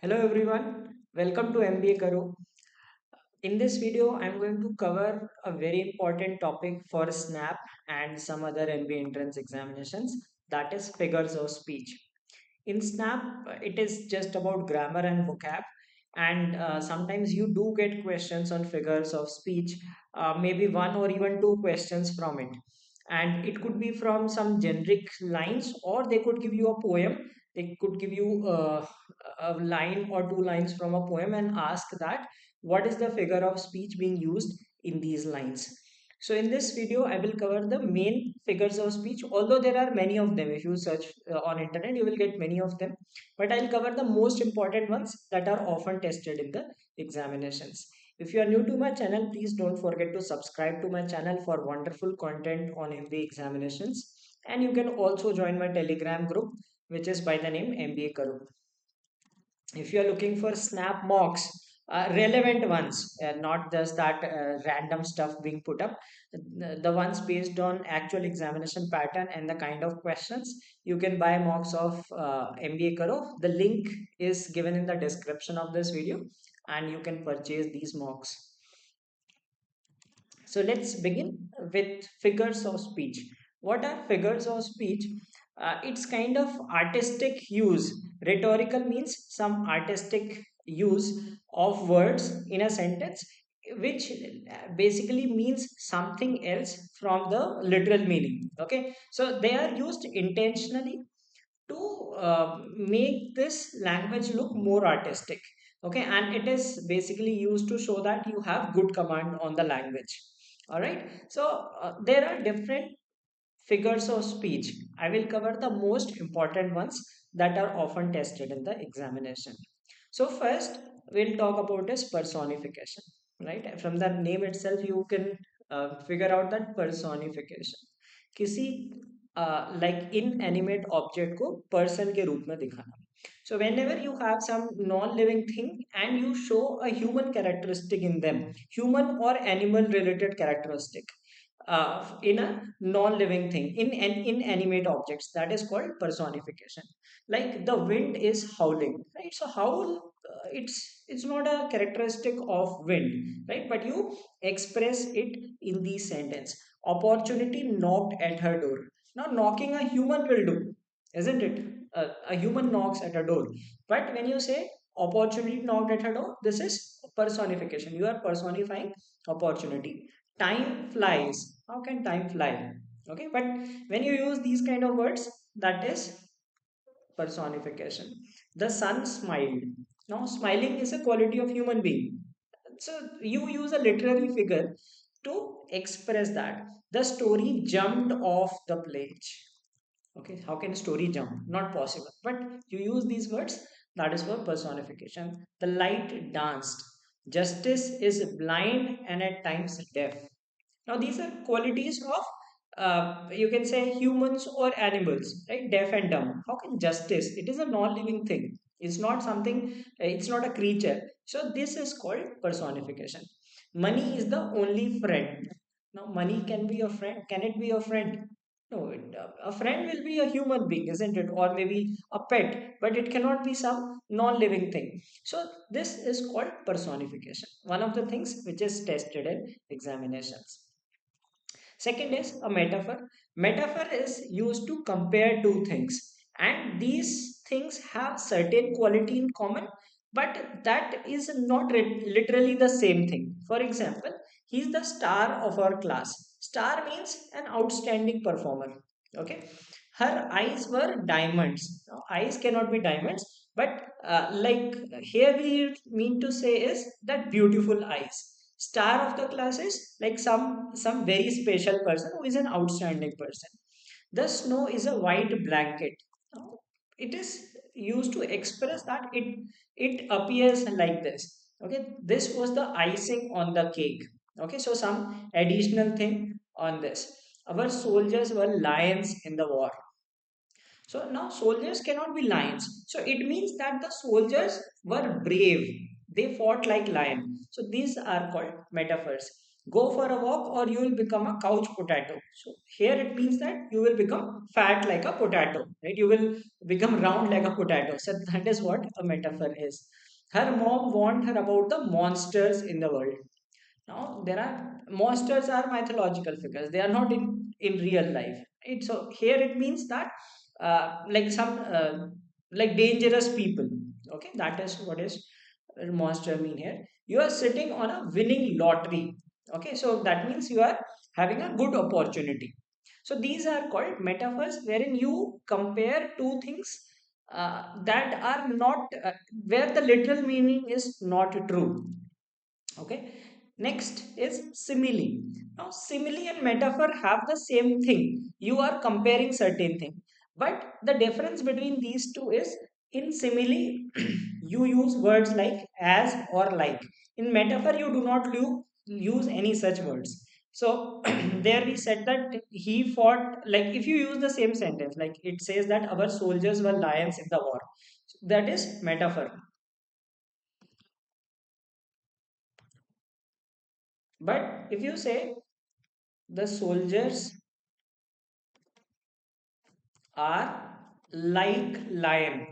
Hello everyone, welcome to MBA Karo. In this video, I'm going to cover a very important topic for SNAP and some other MBA entrance examinations, that is figures of speech. In SNAP, it is just about grammar and vocab, and sometimes you do get questions on figures of speech, maybe one or even two questions from it. And it could be from some generic lines, or they could give you a poem. They could give you a line or two lines from a poem and ask that what is the figure of speech being used in these lines. So in this video, I will cover the main figures of speech, although there are many of them. If you search on internet, you will get many of them. But I'll cover the most important ones that are often tested in the examinations. If you are new to my channel, please don't forget to subscribe to my channel for wonderful content on MBA examinations. And you can also join my Telegram group, which is by the name MBA Karo. If you are looking for snap mocks, relevant ones, not just that random stuff being put up, the ones based on actual examination pattern and the kind of questions, you can buy mocks of MBA Karo. The link is given in the description of this video, and you can purchase these mocks. So let's begin with figures of speech. What are figures of speech? It's kind of artistic use. Rhetorical means some artistic use of words in a sentence, which basically means something else from the literal meaning. Okay, so they are used intentionally to make this language look more artistic. Okay, and it is basically used to show that you have good command on the language. All right, so there are different figures of speech. I will cover the most important ones that are often tested in the examination. So first, we'll talk about is personification. Right, from the name itself you can figure out that personification किसी like inanimate object को person के रूप में दिखाना. So whenever you have some non-living thing and you show a human characteristic in them, human or animal related characteristic in a non-living thing, in an inanimate objects, that is called personification. Like the wind is howling, right? So howl, it's not a characteristic of wind, right? But you express it in the sentence. Opportunity knocked at her door. Now knocking a human will do, isn't it? A human knocks at a door, but when you say opportunity knocked at her door, this is personification. You are personifying opportunity. Time flies. How can time fly? Okay, but when you use these kind of words, that is personification. The sun smiled. Now smiling is a quality of human being, so you use a literary figure to express that. The story jumped off the page. Okay, how can story jump? Not possible, but you use these words. That is for personification. The light danced. Justice is blind and at times deaf. Now these are qualities of you can say humans or animals, right? Deaf and dumb. How can justice? It is a non-living thing. It's not something, it's not a creature. So this is called personification. Money is the only friend. Now money can be your friend. Can it be your friend? No, a friend will be a human being, isn't it? Or maybe a pet, but it cannot be some non-living thing. So this is called personification. One of the things which is tested in examinations. Second is a metaphor. Metaphor is used to compare two things, and these things have certain quality in common, but that is not literally the same thing. For example, he is the star of our class. Star means an outstanding performer. Okay, her eyes were diamonds. Now, eyes cannot be diamonds, but like here we mean to say is that beautiful eyes. Star of the class is like some very special person who is an outstanding person. The snow is a white blanket. Now, it is used to express that it appears like this. Okay, this was the icing on the cake. Okay, so some additional thing on this. Our soldiers were lions in the war. So now soldiers cannot be lions. So it means that the soldiers were brave. They fought like lion. So these are called metaphors. Go for a walk or you will become a couch potato. So here it means that you will become fat like a potato, right? You will become round like a potato. So that is what a metaphor is. Her mom warned her about the monsters in the world. Now, there are monsters are mythological figures. They are not in real life. Right? So here it means that like some like dangerous people. Okay, that is what is monster mean here. You are sitting on a winning lottery. Okay, so that means you are having a good opportunity. So these are called metaphors wherein you compare two things that are not where the literal meaning is not true. Okay, next is simile. Now simile and metaphor have the same thing. You are comparing certain thing, but the difference between these two is in simile you use words like as or like. In metaphor you do not use any such words. So there we said that he fought, like if you use the same sentence, like it says that our soldiers were lions in the war, that is metaphor. But if you say the soldiers are like lion,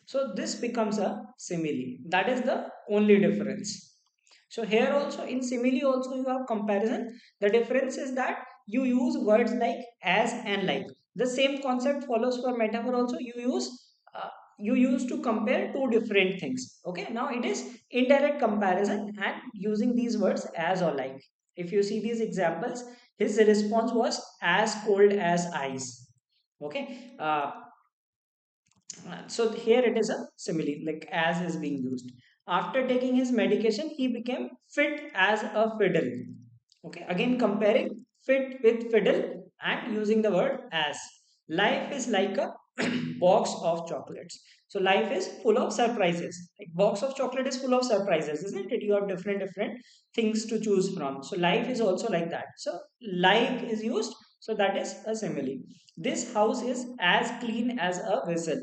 so this becomes a simile. That is the only difference. So here also in simile also you have comparison. The difference is that you use words like as and like. The same concept follows for metaphor also. Uh, you use to compare two different things. Okay, now it is indirect comparison and using these words as or like. If you see these examples, his response was as cold as ice. Okay, so here it is a simile, like as is being used. After taking his medication, he became fit as a fiddle. Okay, again comparing fit with fiddle and using the word as. Life is like a box of chocolates. So life is full of surprises. Like box of chocolate is full of surprises, isn't it? You have different things to choose from. So life is also like that. So like is used. So that is a simile. This house is as clean as a vessel.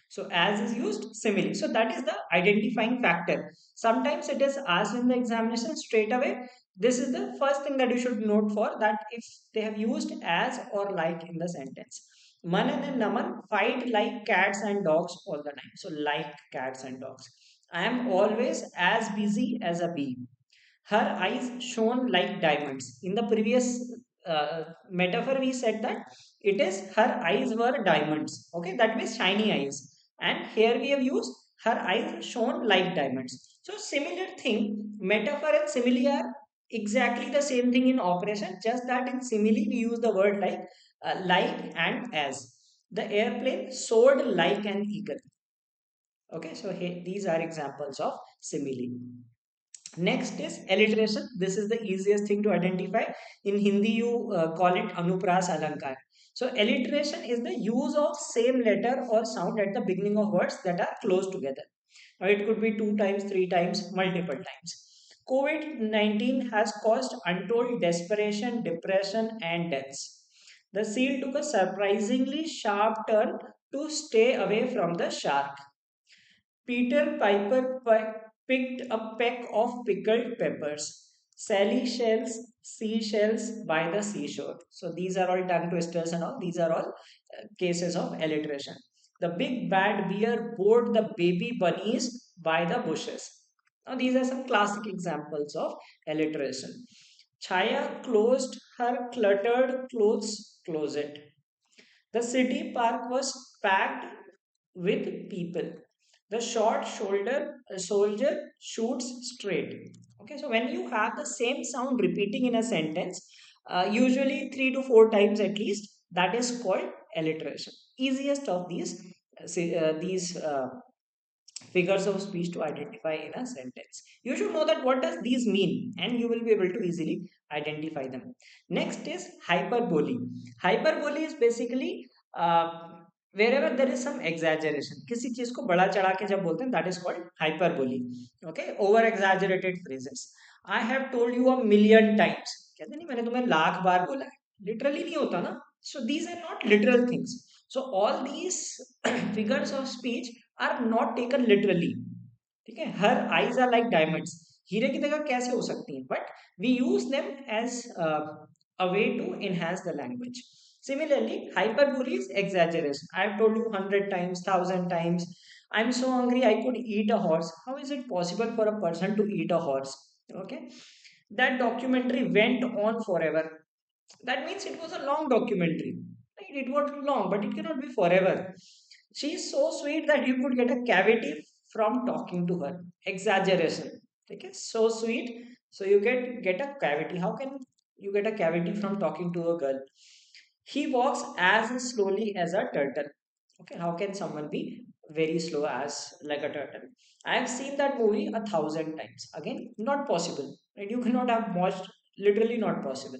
So as is used simile. So that is the identifying factor. Sometimes it is asked in the examination straight away. This is the first thing that you should note for that if they have used as or like in the sentence. Manan and Naman fight like cats and dogs all the time. So like cats and dogs. I am always as busy as a bee. Her eyes shone like diamonds. In the previous metaphor we said that it is her eyes were diamonds. Okay, that means shiny eyes. And here we have used her eyes shone like diamonds. So similar thing, metaphor and simile are exactly the same thing in operation, just that in simile we use the word like and as. The airplane soared like an eagle. Okay, so here, these are examples of simile. Next is alliteration. This is the easiest thing to identify. In Hindi, you call it Anupras Alankar. So alliteration is the use of same letter or sound at the beginning of words that are close together. Now it could be two times, three times, multiple times. COVID-19 has caused untold desperation, depression, and deaths. The seal took a surprisingly sharp turn to stay away from the shark. Peter Piper picked a peck of pickled peppers. Sally shells seashells by the seashore. So these are all tongue twisters and all. These are all cases of alliteration. The big bad bear bored the baby bunnies by the bushes. Now these are some classic examples of alliteration. Chaya closed her cluttered clothes closet. The city park was packed with people. The short shoulder soldier shoots straight. Okay, so when you have the same sound repeating in a sentence, usually three to four times at least, that is called alliteration. Easiest of these figures of speech to identify in a sentence. You should know that what does these mean, and you will be able to easily identify them. Next is hyperbole. Hyperbole is basically wherever there is some exaggeration. किसी चीज को बड़ा चढ़ा के जब बोलते हैं, that is called hyperbole. Okay, over exaggerated phrases. I have told you a million times. कहते नहीं मैंने तुम्हें लाख बार बोला है. Literally नहीं होता ना. So these are not literal things. So all these figures of speech are not taken literally. ठीक है, her eyes are like diamonds, हीरे की तरह कैसे हो सकती हैं, but we use them as a way to enhance the language. Similarly, hyperbole is exaggeration. I have told you 100 times, 1000 times, I'm so hungry I could eat a horse. How is it possible for a person to eat a horse? Okay, that documentary went on forever. That means it was a long documentary. Right? It was long, but it cannot be forever. She is so sweet that you could get a cavity from talking to her. Exaggeration. Okay, so sweet. So you get a cavity. How can you get a cavity from talking to a girl? He walks as slowly as a turtle. Okay, how can someone be very slow as like a turtle? I have seen that movie 1,000 times. Again, not possible. Right? You cannot have watched. Literally not possible.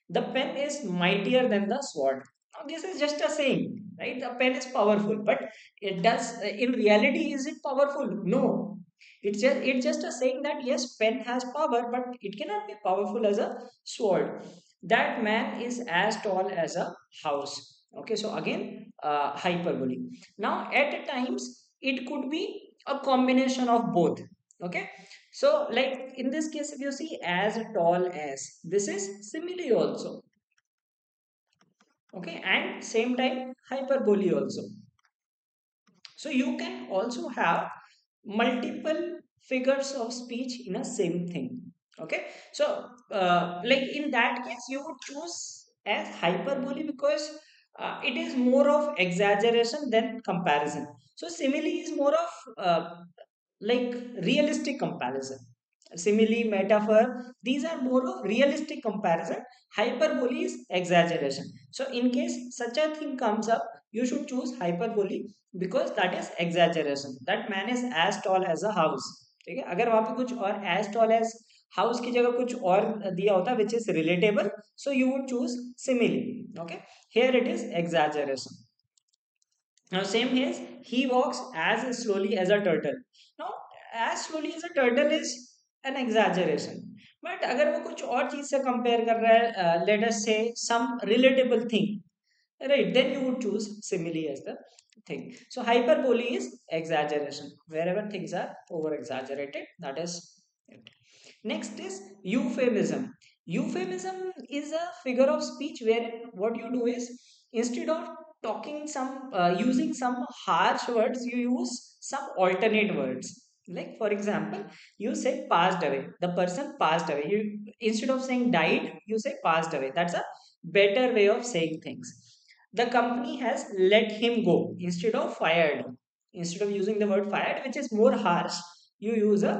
The pen is mightier than the sword. Now, this is just a saying, right? The pen is powerful, but it does in reality is it powerful? No. It's just a saying that yes, pen has power, but it cannot be powerful as a sword. That man is as tall as a house. Okay, so again, hyperbole. Now, at times, it could be a combination of both. Okay, so like in this case, if you see as tall as, this is simile also. Okay, and same time hyperbole also. So you can also have multiple figures of speech in a same thing. Okay, so like in that case you would choose as hyperbole because it is more of exaggeration than comparison. So simile is more of like realistic comparison. Simile, metaphor, these are more of realistic comparison. Hyperbole is exaggeration. So in case such a thing comes up, you should choose hyperbole because that is exaggeration. That man is as tall as a house. ठीक है, अगर वहां पे कुछ और as tall as house की जगह कुछ और दिया होता which is relatable, so you would choose simile. Okay, here it is exaggeration. Now same is he walks as slowly as a turtle. Now as slowly as a turtle is an exaggeration. But अगर वो कुछ और चीज से compare कर रहा है, let us say some relatable thing, right? Then you would choose simile as the thing. So hyperbole is exaggeration. Wherever things are over exaggerated, that is it. Next is euphemism. Euphemism is a figure of speech where what you do is instead of talking some using some harsh words, you use some alternate words. Like for example, you say passed away. The person passed away. You instead of saying died, you say passed away. That's a better way of saying things. The company has let him go instead of fired. Instead of using the word fired, which is more harsh, you use a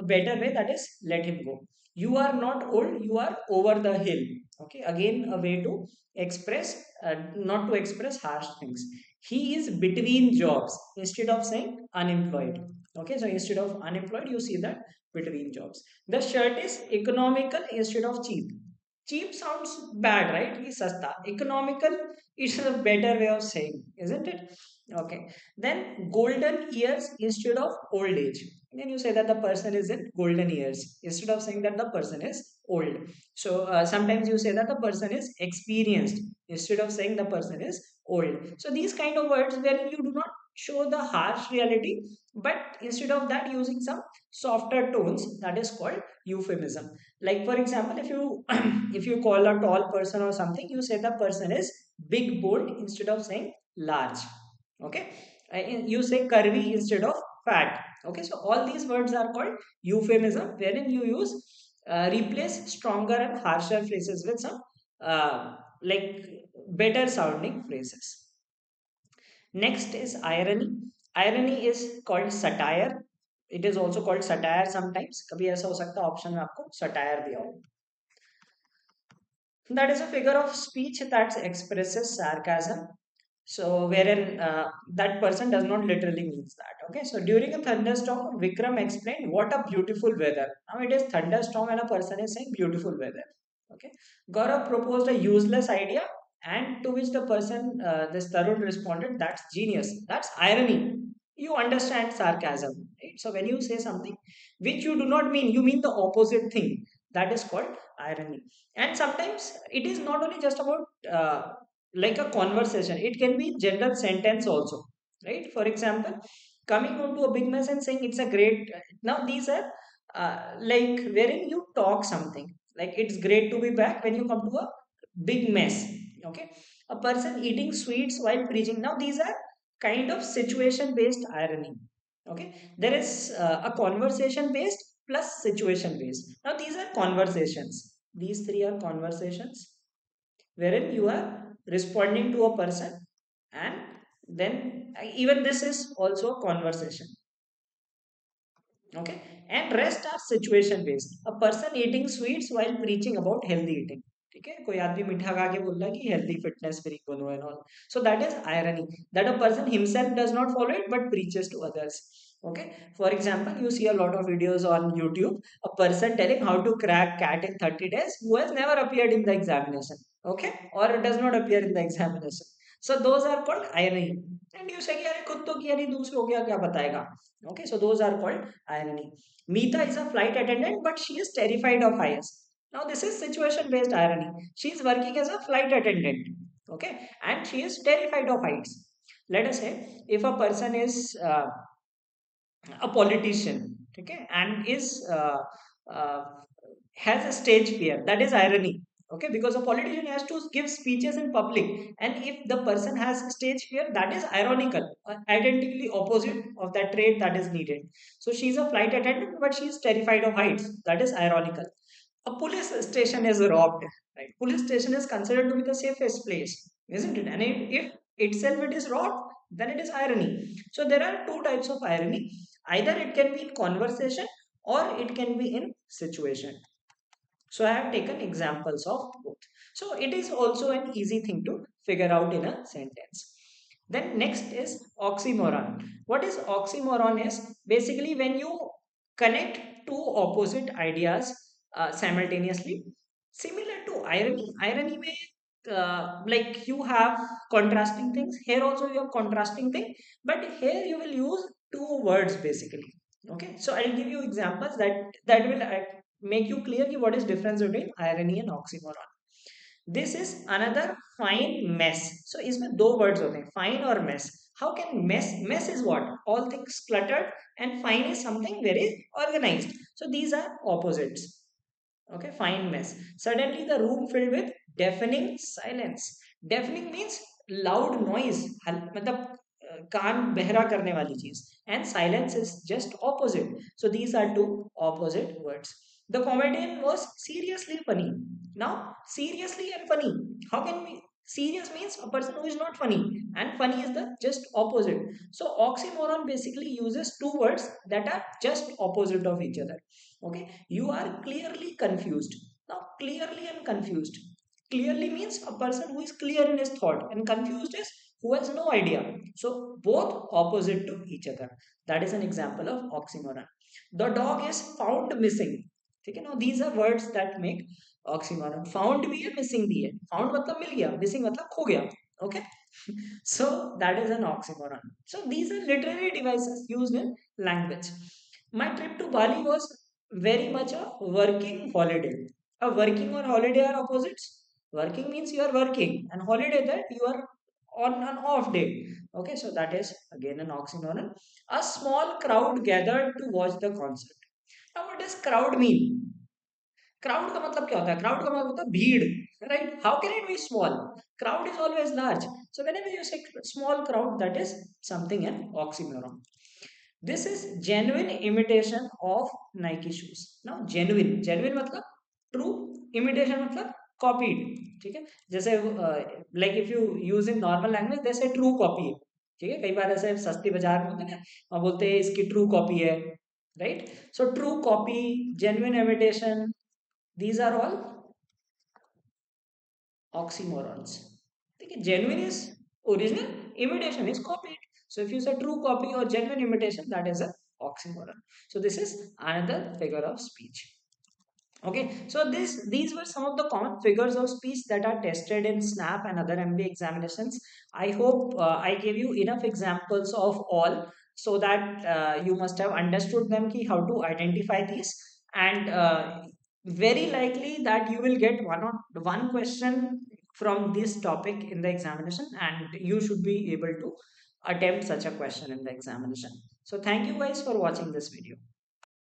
better way, that is let him go. You are not old, you are over the hill. Okay, again a way to express, not to express harsh things. He is between jobs instead of saying unemployed. Okay, so instead of unemployed, you see that between jobs. The shirt is economical instead of cheap. Cheap sounds bad, right? It's sasta. Economical is a better way of saying, isn't it? Okay, then golden years instead of old age. Then you say that the person is in golden years instead of saying that the person is old. So sometimes you say that the person is experienced instead of saying the person is old. So these kind of words where you do not show the harsh reality, but instead of that using some softer tones, that is called euphemism. Like for example, if you if you call a tall person or something, you say the person is big bold instead of saying large. Okay, you say curvy instead of fat. Okay, so all these words are called euphemism, wherein you use replace stronger and harsher phrases with some like better sounding phrases. Next is irony. Irony is called satire. It is also called satire sometimes. कभी ऐसा हो सकता है option में आपको satire दिया हो. That is a figure of speech that expresses sarcasm. So, wherein that person does not literally means that. Okay, so during a thunderstorm, Vikram explained what a beautiful weather. Now it is thunderstorm and a person is saying beautiful weather. Okay, Gaurav proposed a useless idea, and to which the person, this Tarun responded, "That's genius. That's irony. You understand sarcasm, right? So when you say something which you do not mean, you mean the opposite thing. That is called irony. And sometimes it is not only just about like a conversation, it can be general sentence also, right? For example, coming onto a big mess and saying it's a great. Now these are like wherein you talk something like it's great to be back when you come to a big mess. Okay, a person eating sweets while preaching. Now these are kind of situation based irony. Okay, there is a conversation based plus situation based. Now these are conversations. These three are conversations wherein you are responding to a person, and then even this is also a conversation. Okay, and rest are situation based. A person eating sweets while preaching about healthy eating. ठीक है, कोई आदमी मीठा खा के बोल रहा है कि healthy fitness freak बनो and all. So that is irony, that a person himself does not follow it but preaches to others. Okay, for example, you see a lot of videos on YouTube, a person telling how to crack CAT in 30 days who has never appeared in the examination. Okay, or does not appear in the examination. So those are called irony. And you say कि अरे खुद तो किया नहीं, दूसरों क्या क्या बताएगा. Okay, so those are called irony. Meeta is a flight attendant, but she is terrified of heights. Now, this is situation based irony. She is working as a flight attendant, okay, and she is terrified of heights. Let us say if a person is a politician, okay, and is uh, has a stage fear, that is irony. Okay, because a politician has to give speeches in public, and if the person has stage fear, that is ironical, identically opposite of that trait that is needed. So she is a flight attendant, but she is terrified of heights, that is ironical. A police station is robbed, right? Police station is considered to be the safest place, isn't it? And if itself it is robbed, then it is irony. So there are two types of irony. Either it can be in conversation or it can be in situation. So I have taken examples of both. So it is also an easy thing to figure out in a sentence. Then next is oxymoron. What is oxymoron is basically when you connect two opposite ideas simultaneously. Similar to irony. Irony may like you have contrasting things. Here also you have contrasting thing, but here you will use two words basically. Okay, so I'll give you examples that will make you clear ki what is difference between irony and oxymoron. This is another fine mess. So इसमें दो words होते हैं, fine और mess. How can mess is what? All things cluttered, and fine is something very organized. So these are opposites. Okay, fine mess. Suddenly the room filled with deafening silence. Deafening means loud noise, मतलब कान बहरा करने वाली चीज. And silence is just opposite. So these are two opposite words. The comedian was seriously funny. Now seriously and funny, how can we? Serious means a person who is not funny, and funny is the just opposite. So oxymoron basically uses two words that are just opposite of each other. Okay, you are clearly confused. Now clearly and confused, clearly means a person who is clear in his thought, and confused is who has no idea. So both opposite to each other. That is an example of oxymoron. The dog is found missing. ठीक है ना, these are words that make oxymoron. Found भी है, missing भी है. Found मतलब मिल गया, missing मतलब खो गया. Okay, so that is an oxymoron. So these are literary devices used in language. My trip to Bali was very much a working holiday. A working or holiday are opposites. Working means you are working, and holiday that you are on an off day. Okay, so that is again an oxymoron. A small crowd gathered to watch the concert. Now, what does crowd mean? Crowd का मतलब क्या होता है? Crowd का मतलब होता है भीड़, right? How can it be small? Crowd is always large. So whenever you say small crowd, that is something an oxymoron. This is genuine imitation of Nike shoes. Now genuine मतलब true, imitation मतलब copied. ठीक है, जैसे like if you use in normal language they say true copy है. ठीक है, कई बार ऐसे सस्ती बाजार में होते हैं ना, वहाँ बोलते हैं इसकी true copy है, right? So true copy, genuine imitation, these are all oxymorons. Okay, genuine is original, imitation is copied. So if you say true copy or genuine imitation, that is a oxymoron. So this is another figure of speech. Okay, so these were some of the common figures of speech that are tested in SNAP and other MBA examinations. I hope I gave you enough examples of all, so that you must have understood them ki how to identify these, and very likely that you will get one question from this topic in the examination, and you should be able to attempt such a question in the examination. So thank you guys for watching this video.